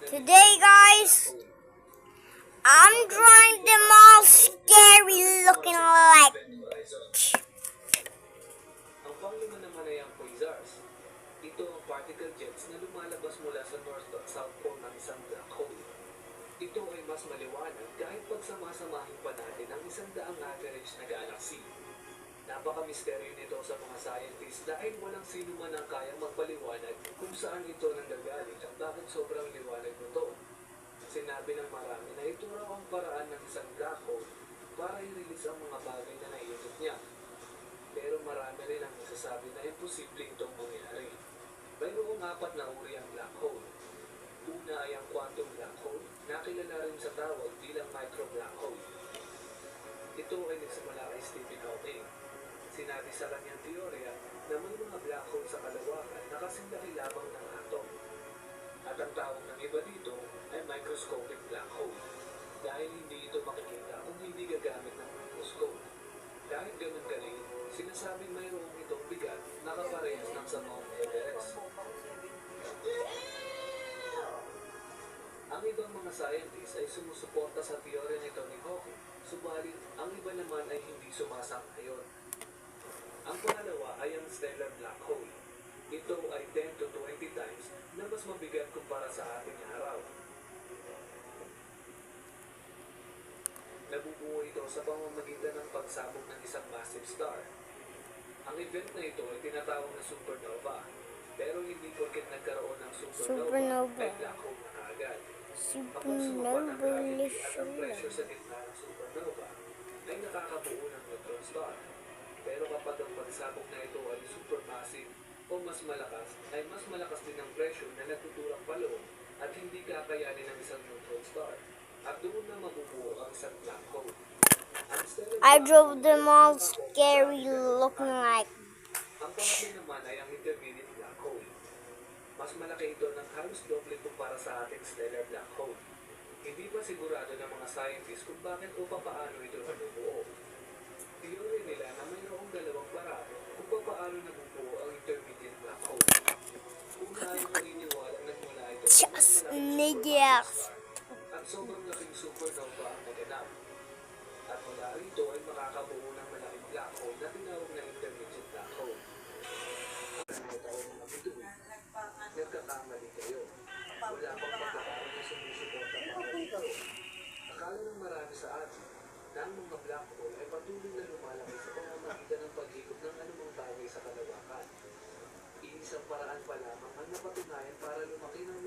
Today, guys, I'm drawing them all scary looking like. Ang panglima naman ay ang quasars. Ito ang particle jets na lumalabas mula sa north at south pole ng isang black hole. Ito ay mas maliwanag kahit pagsamasamahin pa natin ang 100 average na galaxy. Napaka-misteryo nito sa mga scientists dahil walang sino man ang kayang magpaliwanag kung saan ito nanggagaling at bakit sobrang liwanag nito. Sinabi ng marami na ito raw ang paraan ng isang black hole para i-release ang mga bagay na naiikot niya. Pero marami rin ang nasasabi na imposible itong mangyari. Mayroong 4 na uri ang black hole. Una ay ang quantum black hole, na kilala rin sa tawag bilang micro black hole. Ito ay nagsimula kay Stephen Hawking. Sinabi sa kanyang teorya na may mga black hole sa kalawakan na kasing laki lamang ng atom. At ang tawag ng iba dito ay microscopic black hole. Dahil hindi ito makikita kung hindi gagamit ng microscope. Dahil ganun ka rin, sinasabing mayroong itong bigat na kaparehas ng sa Mount Everest. Ang ibang mga scientists ay sumusuporta sa teorya nito ni Hawking, subalit ang iba naman ay hindi sumasang-ayon. Ang pangalawa ay ang stellar black hole. Ito ay 10 to 20 times na mas mabigat kumpara sa ating araw. Nabubuo ito sa pamamagitan ng pagsabog ng isang massive star. Ang event na ito ay tinatawag na supernova, pero hindi porket nagkaroon ng supernova ay black hole na kaagad. Kapag sumapa ng gravity at ang pressure sa gitna ng supernova, ay nakakabuo ng neutron star. Pero kapag ang pagsabog na ito ay supermassive o mas malakas, ay mas malakas din ang pressure na natutulak paloob at hindi kakayanin ng isang neutron star. At doon na mabubuo ang isang black hole. I drove them all scary looking like. Ang pangatlo naman ay ang intermediate black hole. Mas malaki ito ng halos doble kumpara sa ating stellar black hole. Hindi pa sigurado ng mga scientists kung bakit o paano ito nabubuo. Teorya nila na mayroong dalawang paraan kung paano nabubuo ang intermediate black hole. Una ay naniniwala nagmula ito sa mas Just malaking niggas. at sobrang laking supernova ang naganap. At mula rito ay makakabuo ng malaking black hole na tinawag na intermediate black hole. Ang tinatawag mga bituin, nagkakamali kayo. Wala pang pagkakaroon na sumusuporta para dito. Akala ng marami sa atin na ang mga black hole ay patuloy na lumalaki sa pamamagitan ng pag-ikot ng anumang bagay sa kalawakan. Iisang paraan pa lamang ang napatunayan para lumaki ng